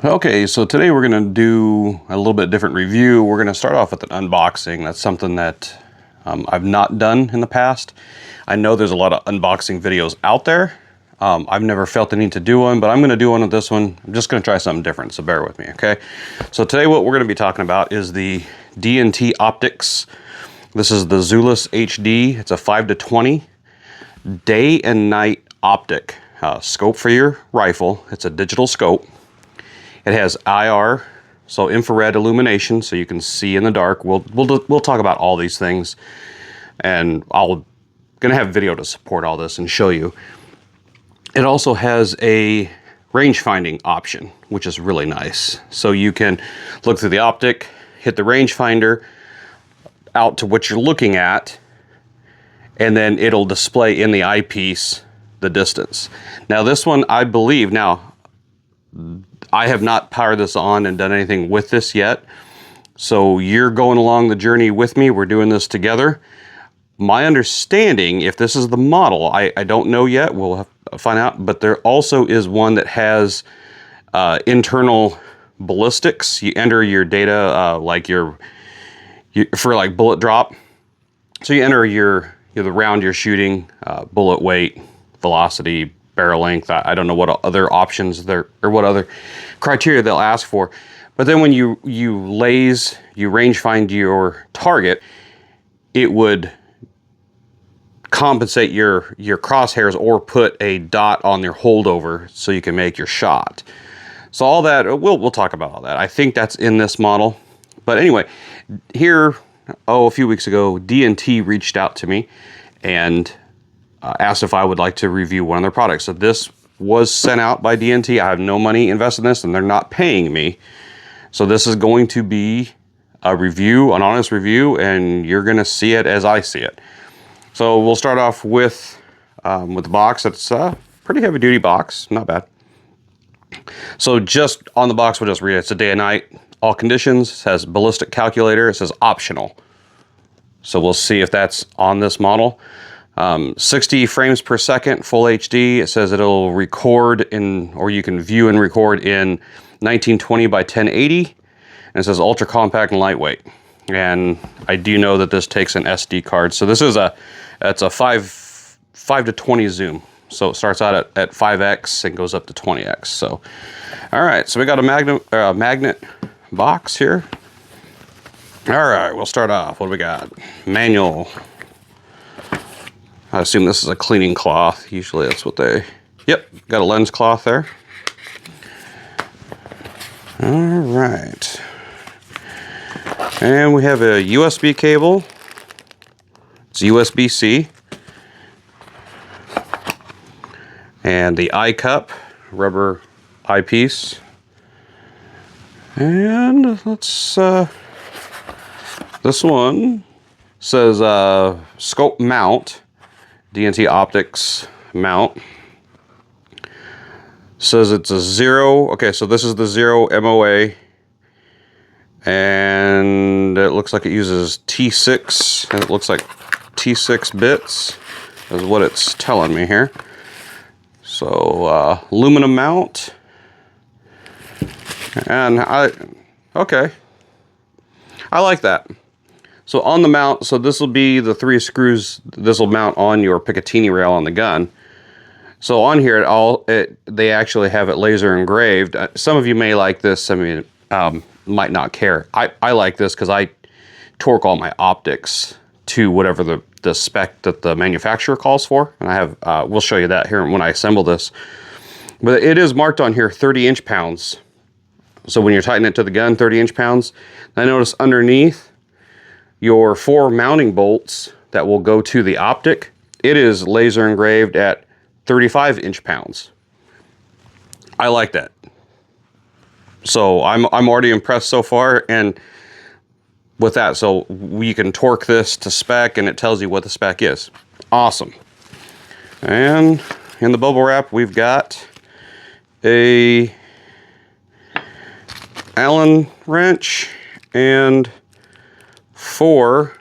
Okay, so today we're going to do a little bit different review. We're going to start off with an unboxing. That's something that I've not done in the past. I know there's a lot of unboxing videos out there. I've never felt the need to do one, but I'm going to do one with this one. I'm just going to try something different, so bear with me, okay? So today what we're going to be talking about is the DNT Optics. This is the Zulus HD. It's a 5-20 day and night optic scope for your rifle. It's a digital scope. It has IR, so infrared illumination, so you can see in the dark. We'll talk about all these things, and I'm gonna have video to support all this and show you. It also has a range finding option, which is really nice. So you can look through the optic, hit the range finder out to what you're looking at, and then it'll display in the eyepiece the distance. Now this one, I believe, I have not powered this on and done anything with this yet. So you're going along the journey with me. We're doing this together. My understanding, if this is the model, I don't know yet. We'll have to find out. But there also is one that has internal ballistics. You enter your data like for like bullet drop. So you enter the round you're shooting, bullet weight, velocity, barrel length. I don't know what other options there or what other criteria they'll ask for. But then when you range find your target, it would compensate your crosshairs or put a dot on their holdover so you can make your shot. So all that, we'll talk about all that. I think that's in this model. But anyway, here, a few weeks ago, DNT reached out to me and asked if I would like to review one of their products. So this was sent out by DNT. I have no money invested in this and they're not paying me. So this is going to be a review, an honest review, and you're gonna see it as I see it. So we'll start off with the box. It's a pretty heavy duty box, not bad. So just on the box, we'll just read it. It's a day and night, all conditions. It says ballistic calculator. It says optional. So we'll see if that's on this model. 60 frames per second, full HD. It says it'll record or you can view and record in 1920 by 1080. And it says ultra compact and lightweight. And I do know that this takes an SD card. So this is it's a 5-20 zoom. So it starts out at 5x and goes up to 20x. So, all right. So we got a magnet box here. All right, we'll start off. What do we got? Manual. I assume this is a cleaning cloth. Usually that's what yep, got a lens cloth there. All right. And we have a USB cable. It's USB-C. And the eye cup, rubber eyepiece. And let's, this one says scope mount. DNT Optics mount. Says it's a 0. Okay, so this is the 0 MOA. And it looks like it uses T6. And it looks like T6 bits is what it's telling me here. So aluminum mount. And okay. I like that. So on the mount, so this will be the 3 screws. This will mount on your Picatinny rail on the gun. So on here, they actually have it laser engraved. Some of you may like this. I mean, might not care. I like this because I torque all my optics to whatever the spec that the manufacturer calls for. And I have, we'll show you that here when I assemble this. But it is marked on here 30 inch-pounds. So when you're tightening it to the gun, 30 inch-pounds. I notice underneath your 4 mounting bolts that will go to the optic, it is laser engraved at 35 inch-pounds. I like that. So I'm already impressed so far, and with that, so we can torque this to spec and it tells you what the spec is. Awesome. And in the bubble wrap, we've got a Allen wrench and 4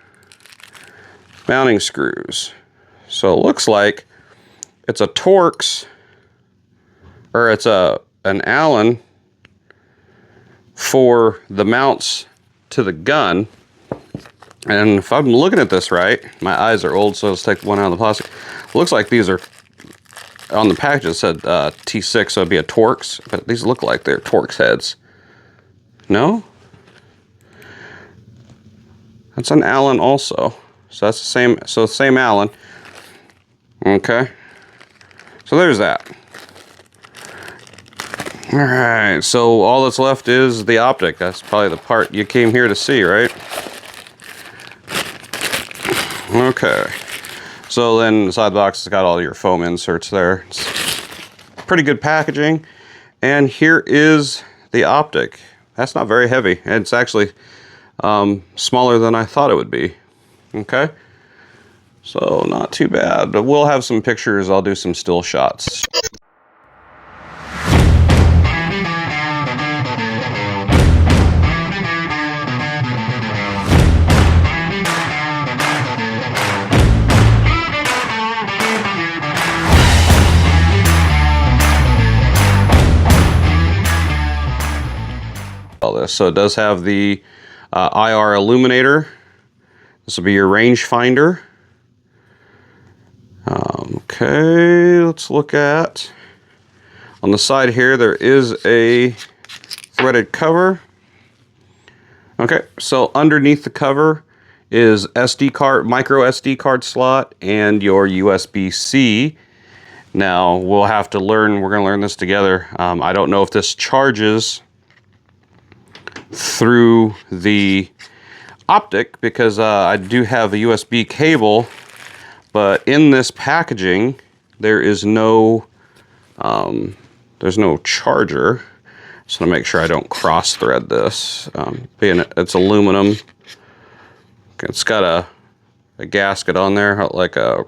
mounting screws. So it looks like it's a Torx, or it's an Allen for the mounts to the gun. And if I'm looking at this right, my eyes are old, so let's take one out of the plastic. It looks like these are, on the package it said T6, so it'd be a Torx, but these look like they're Torx heads. No? That's an Allen also. So that's the same, so same Allen. Okay. So there's that. All right, so all that's left is the optic. That's probably the part you came here to see, right? Okay. So then inside the box has got all your foam inserts there. It's pretty good packaging. And here is the optic. That's not very heavy. It's actually smaller than I thought it would be. Okay. So not too bad, but we'll have some pictures. I'll do some still shots. All this. So it does have the IR illuminator. This will be your range finder. Okay, let's look at, on the side here there is a threaded cover. Okay, so underneath the cover is SD card, micro SD card slot, and your USB-C. Now we'll have to learn, we're going to learn this together. I don't know if this charges through the optic because I do have a USB cable, but in this packaging there is no there's no charger. Just want to make sure I don't cross thread this. Being it's aluminum, it's got a gasket on there like a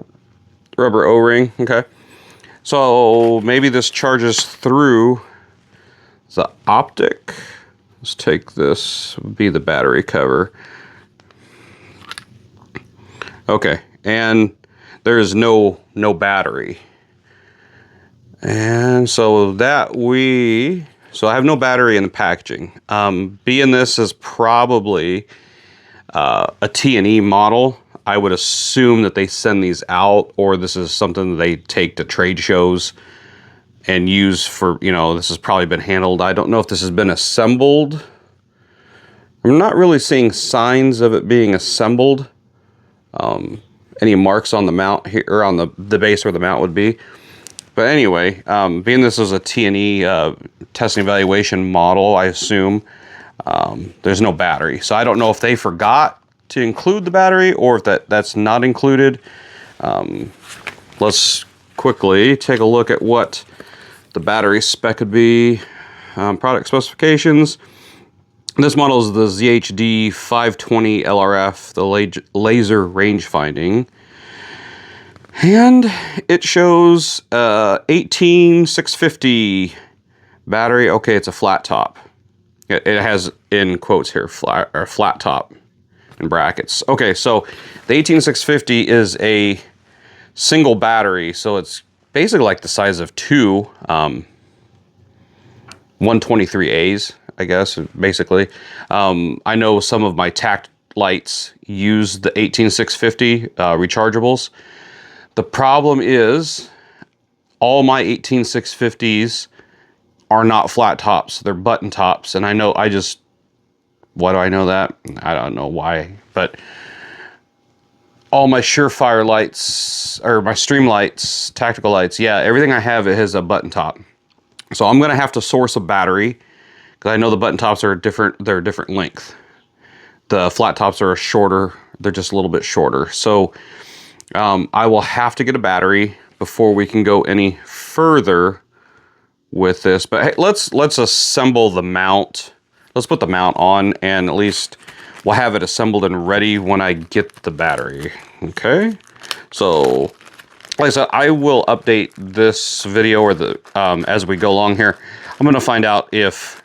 rubber O-ring. Okay, so maybe this charges through the optic. Let's take this, be the battery cover. Okay, and there is no battery. And so that so I have no battery in the packaging. Being this is probably a T&E model, I would assume that they send these out, or this is something that they take to trade shows and use for, you know, this has probably been handled. I don't know if this has been assembled. I'm not really seeing signs of it being assembled. Any marks on the mount here, or on the base where the mount would be. But anyway, being this is a T&E testing evaluation model, I assume there's no battery. So I don't know if they forgot to include the battery or if that's not included. Let's quickly take a look at what the battery spec would be. Product specifications. This model is the ZHD 520 LRF, the laser range finding. And it shows 18650 battery. Okay, it's a flat top. It has in quotes here, flat top in brackets. Okay, so the 18650 is a single battery, so it's basically like the size of two 123As, I guess, basically. I know some of my tact lights use the 18650 rechargeables. The problem is all my 18650s are not flat tops. They're button tops. And I know why do I know that? I don't know why, but all my Surefire lights, or my stream lights, tactical lights, yeah, everything I have, it has a button top. So I'm gonna have to source a battery, because I know the button tops are they're a different length. The flat tops are shorter, they're just a little bit shorter. So I will have to get a battery before we can go any further with this. But hey, let's assemble the mount. Let's put the mount on, and at least we'll have it assembled and ready when I get the battery. Okay, so like I said, I will update this video or as we go along here. I'm gonna find out if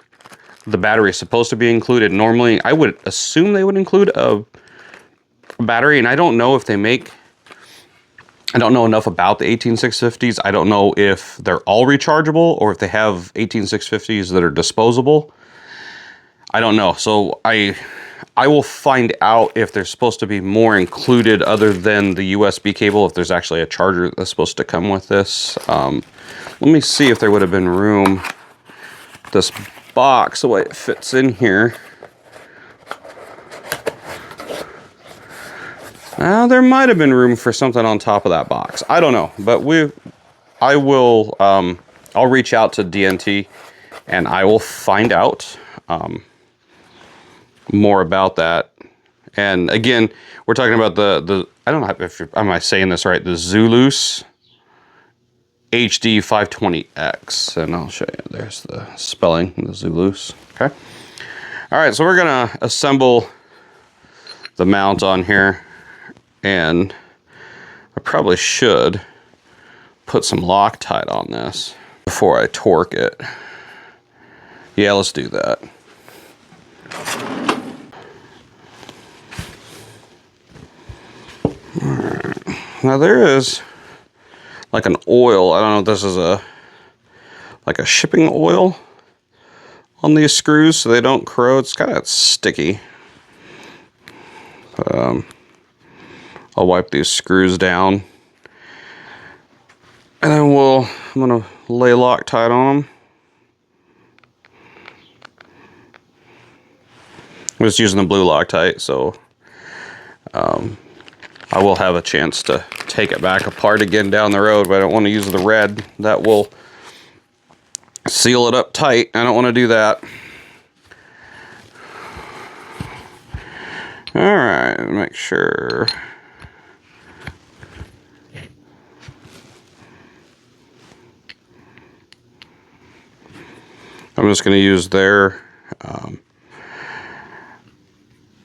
the battery is supposed to be included. Normally, I would assume they would include a battery, and I don't know if they make. I don't know enough about the 18650s. I don't know if they're all rechargeable or if they have 18650s that are disposable. I don't know. So I will find out if there's supposed to be more included other than the USB cable, if there's actually a charger that's supposed to come with this. Let me see if there would have been room. This box, the way it fits in here. There might have been room for something on top of that box. I don't know, but I will, I'll reach out to DNT and I will find out more about that. And again, we're talking about the I don't know if am I saying this right, the Zulus HD 520X, and I'll show you. There's the spelling, the Zulus. Okay. All right, so we're gonna assemble the mount on here, and I probably should put some Loctite on this before I torque it. Yeah, let's do that. All right. Now there is like an oil. I don't know if this is like a shipping oil on these screws so they don't corrode. It's kind of sticky. I'll wipe these screws down, and then I'm gonna lay Loctite on them. I'm just using the blue Loctite, so I will have a chance to take it back apart again down the road, but I don't want to use the red. That will seal it up tight. I don't want to do that. All right, make sure. I'm just going to use their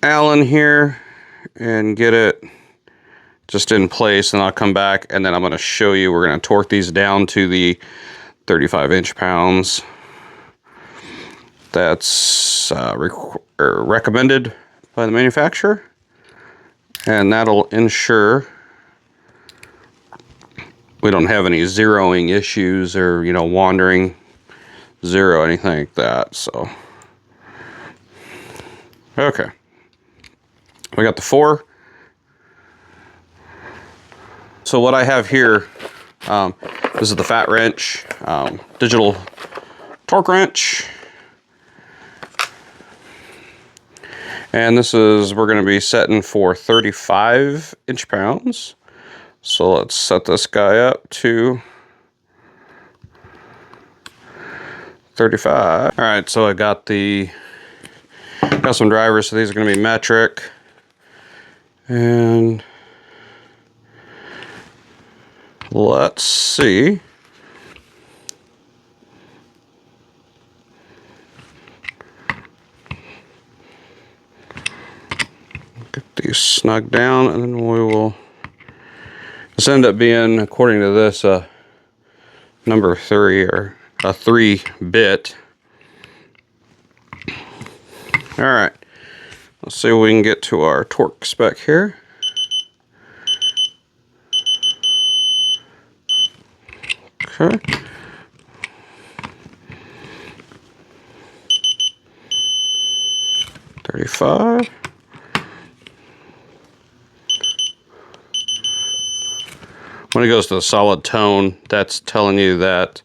Allen here and get it just in place, and I'll come back and then I'm going to show you. We're going to torque these down to the 35 inch-pounds. That's recommended by the manufacturer, and that'll ensure we don't have any zeroing issues or, you know, wandering zero, anything like that. So okay, we got the 4. So what I have here, this is the fat wrench, digital torque wrench. And this is, we're going to be setting for 35 inch-pounds. So let's set this guy up to 35. All right, so I got some drivers, so these are going to be metric. And let's see. Get these snug down, and then we will. This end up being, according to this, number 3 or a 3-bit. All right, let's see if we can get to our torque spec here. Okay. $35. When it goes to the solid tone, that's telling you that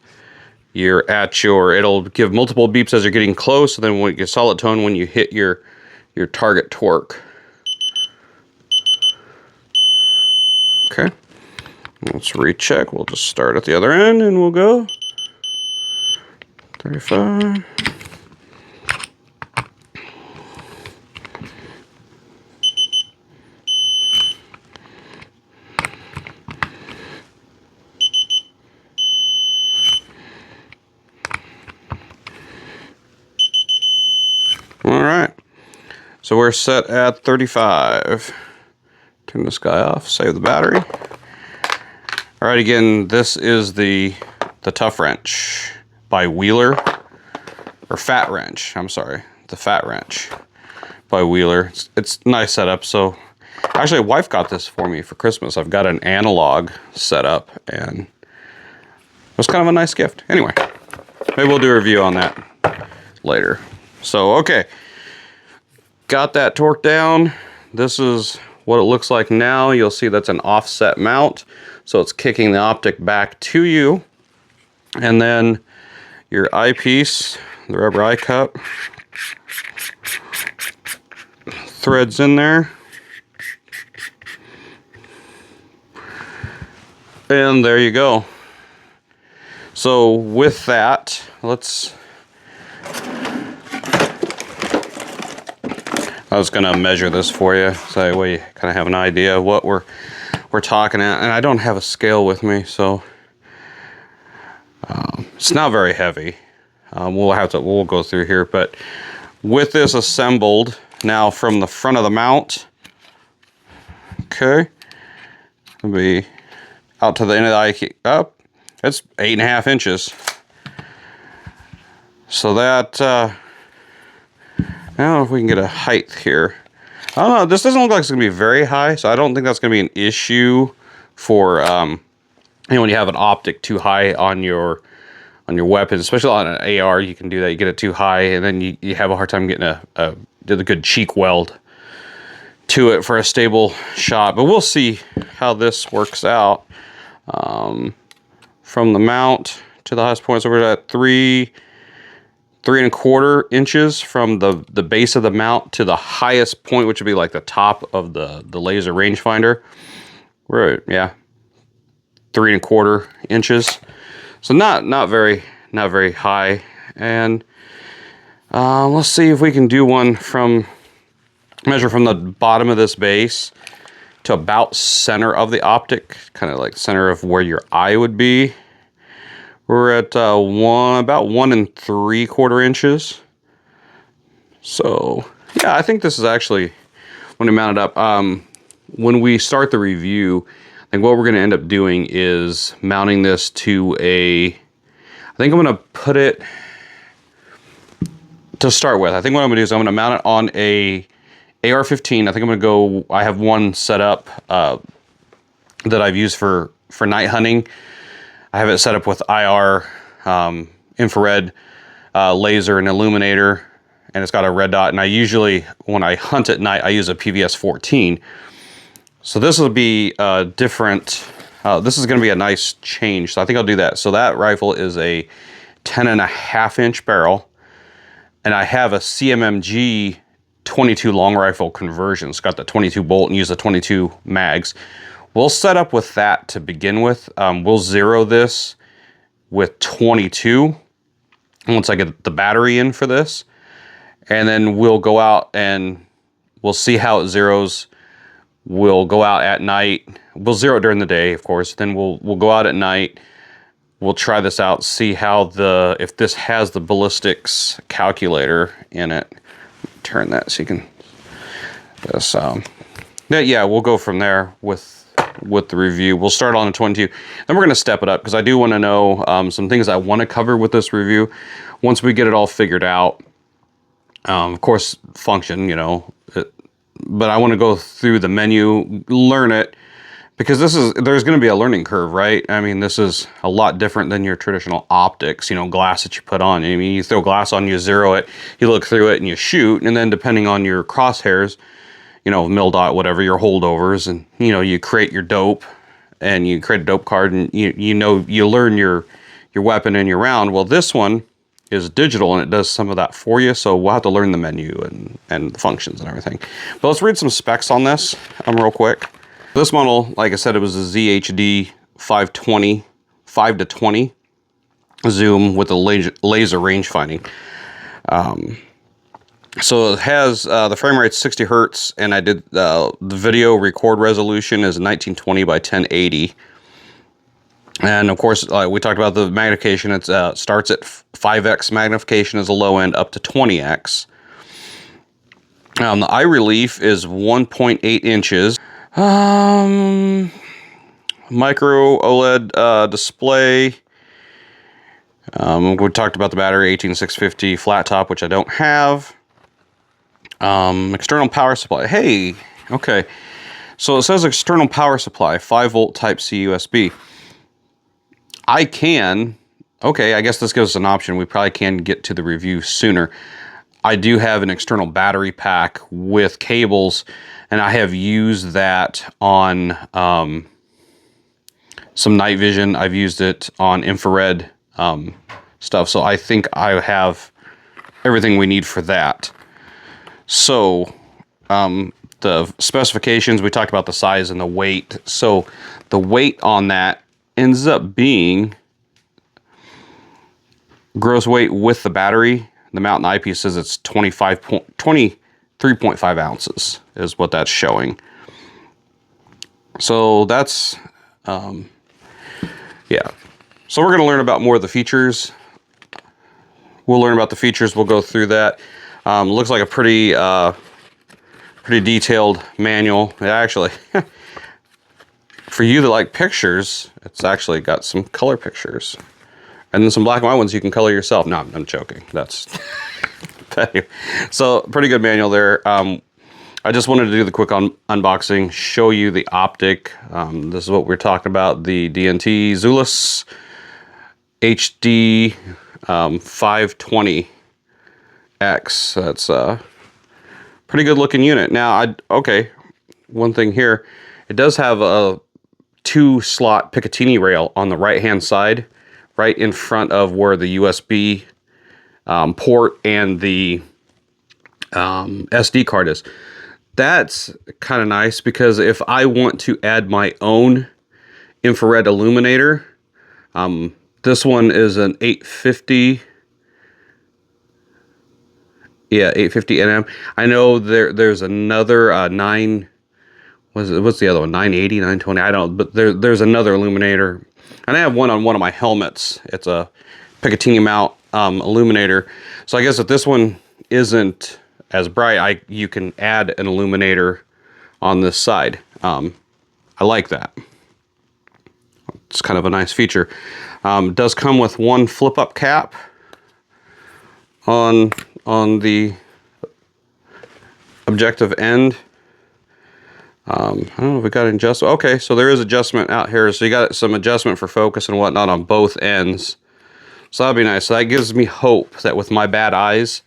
you're at it'll give multiple beeps as you're getting close, and then when you get solid tone, when you hit your target torque. Okay, let's recheck. We'll just start at the other end and we'll go 35. All right, so we're set at 35. Turn this guy off, save the battery. All right, again, this is the tough wrench by Wheeler, or fat wrench, I'm sorry, the fat wrench by Wheeler. It's nice setup. So actually, wife got this for me for Christmas. I've got an analog setup, and it was kind of a nice gift. Anyway, maybe we'll do a review on that later. So, okay, got that torqued down. This is what it looks like now. You'll see that's an offset mount, so it's kicking the optic back to you. And then your eyepiece, the rubber eye cup, threads in there. And there you go. So with that, I was gonna measure this for you, so that way you kind of have an idea of what we're talking at. And I don't have a scale with me, so it's not very heavy. We'll go through here, but with this assembled now from the front of the mount, okay, it'll be out to the end of the eye up. It's 8.5 inches. So that. I don't know if we can get a height here. I don't know. This doesn't look like it's going to be very high, so I don't think that's going to be an issue for when you have an optic too high on your weapon, especially on an AR. You can do that. You get it too high, and then you have a hard time getting a good cheek weld to it for a stable shot. But we'll see how this works out. From the mount to the highest point, so we're at 3.25 inches from the base of the mount to the highest point, which would be like the top of the laser rangefinder. We're at, yeah, 3.25 inches. So not very high. And let's see if we can do one measure from the bottom of this base to about center of the optic, kind of like center of where your eye would be. We're at about 1.75 inches. So yeah, I think this is actually, when we mount it up, when we start the review, I think what we're going to end up doing is mounting this to I think I'm going to put it, to start with, I think what I'm going to do is I'm going to mount it on a AR-15. I think I'm going to go, I have one set up that I've used for night hunting. I have it set up with IR, infrared, laser, and illuminator, and it's got a red dot. And I usually, when I hunt at night, I use a PVS-14. So this will be different. This is going to be a nice change. So I think I'll do that. So that rifle is a 10.5 inch barrel, and I have a CMMG 22 long rifle conversion. It's got the 22 bolt and use the 22 mags. We'll set up with that to begin with. We'll zero this with 22 once I get the battery in for this. And then we'll go out and we'll see how it zeros. We'll go out at night. We'll zero it during the day, of course. Then we'll go out at night. We'll try this out, see how if this has the ballistics calculator in it. Turn that so you can this yeah, we'll go from there with the review. We'll start on a 22, then we're going to step it up because I do want to know some things I want to cover with this review once we get it all figured out. Of course, function, but I want to go through the menu, learn it, because there's going to be a learning curve, right? I mean, this is a lot different than your traditional optics, glass that you put on. I mean, you throw glass on, you zero it, you look through it, and you shoot, and then depending on your crosshairs, mil dot, whatever, your holdovers, and you create your dope, and you create a dope card, and you learn your weapon and your round. Well, this one is digital, and it does some of that for you, so we'll have to learn the menu and the functions and everything. But let's read some specs on this real quick. This model, like I said, it was a ZHD 520, 5-20 zoom with a laser rangefinding. So it has the frame rate's 60 hertz, and I did the video record resolution is 1920 by 1080. And of course, we talked about the magnification. It starts at 5x magnification as a low end, up to 20x. The eye relief is 1.8 inches. Micro OLED display. We talked about the battery, 18650 flat top, which I don't have. External power supply. Hey, okay. So it says external power supply, 5-volt Type-C USB. Okay, I guess this gives us an option. We probably can get to the review sooner. I do have an external battery pack with cables, and I have used that on some night vision. I've used it on infrared stuff, so I think I have everything we need for that. So the specifications, we talked about the size and the weight. So the weight on that ends up being, gross weight with the battery, the Mountain eyepiece says it's 23.5 ounces is what that's showing. So that's, yeah. So we're going to learn about more of the features. We'll learn about the features. We'll go through that. Looks like a pretty detailed manual. It actually, for you that like pictures, it's actually got some color pictures. And then some black and white ones you can color yourself. No, I'm joking. That's so pretty good manual there. I just wanted to do the quick unboxing, show you the Optic. This is what we're talking about, the DNT Zulus HD 520X. That's a pretty good looking unit. Now, okay, one thing here, it does have a 2-slot Picatinny rail on the right hand side, right in front of where the USB port and the SD card is. That's kind of nice because if I want to add my own infrared illuminator, this one is an 850. Yeah, 850 nm. I know there's another what's the other one? 980, 920. I don't. But there's another illuminator. And I have one on one of my helmets. It's a Picatinny mount illuminator. So I guess if this one isn't as bright, you can add an illuminator on this side. I like that. It's kind of a nice feature. Does come with one flip-up cap on the objective end. I don't know if we got an adjustment. Okay, so there is adjustment out here. So you got some adjustment for focus and whatnot on both ends. So that'd be nice. So that gives me hope that with my bad eyes,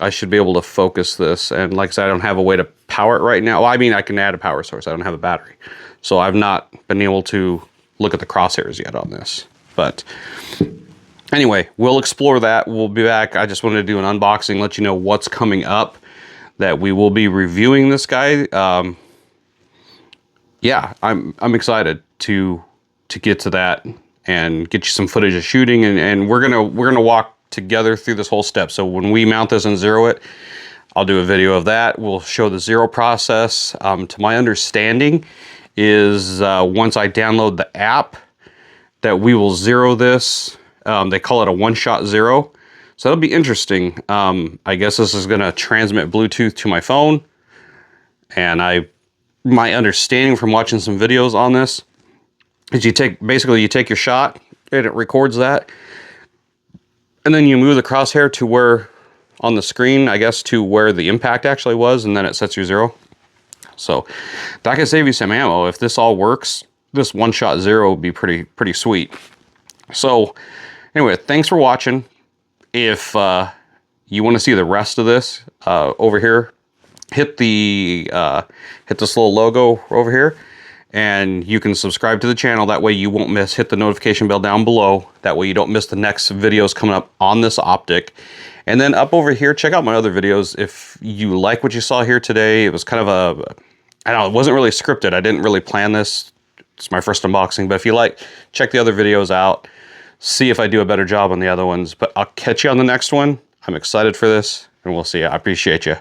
I should be able to focus this. And like I said, I don't have a way to power it right now. Well, I mean, I can add a power source. I don't have a battery. So I've not been able to look at the crosshairs yet on this. But anyway, we'll explore that. We'll be back. I just wanted to do an unboxing, let you know what's coming up, that we will be reviewing this guy. Yeah, I'm excited to get to that and get you some footage of shooting, and we're gonna walk together through this whole step. So when we mount this and zero it, I'll do a video of that. We'll show the zero process. To my understanding is once I download the app that we will zero this. They call it a one-shot zero. So that'll be interesting. I guess this is gonna transmit Bluetooth to my phone, and my understanding from watching some videos on this is you take your shot and it records that, and then you move the crosshair to where on the screen, I guess, to where the impact actually was, and then it sets you zero. So that can save you some ammo. If this all works, this one-shot zero would be pretty sweet. So anyway, thanks for watching. If you want to see the rest of this over here, hit this little logo over here, and you can subscribe to the channel. That way you won't miss. Hit the notification bell down below. That way you don't miss the next videos coming up on this Optic. And then up over here, check out my other videos. If you like what you saw here today, it was kind of I don't know, it wasn't really scripted. I didn't really plan this. It's my first unboxing, but if you like, check the other videos out. See if I do a better job on the other ones. But I'll catch you on the next one. I'm excited for this, and we'll see you. I appreciate you.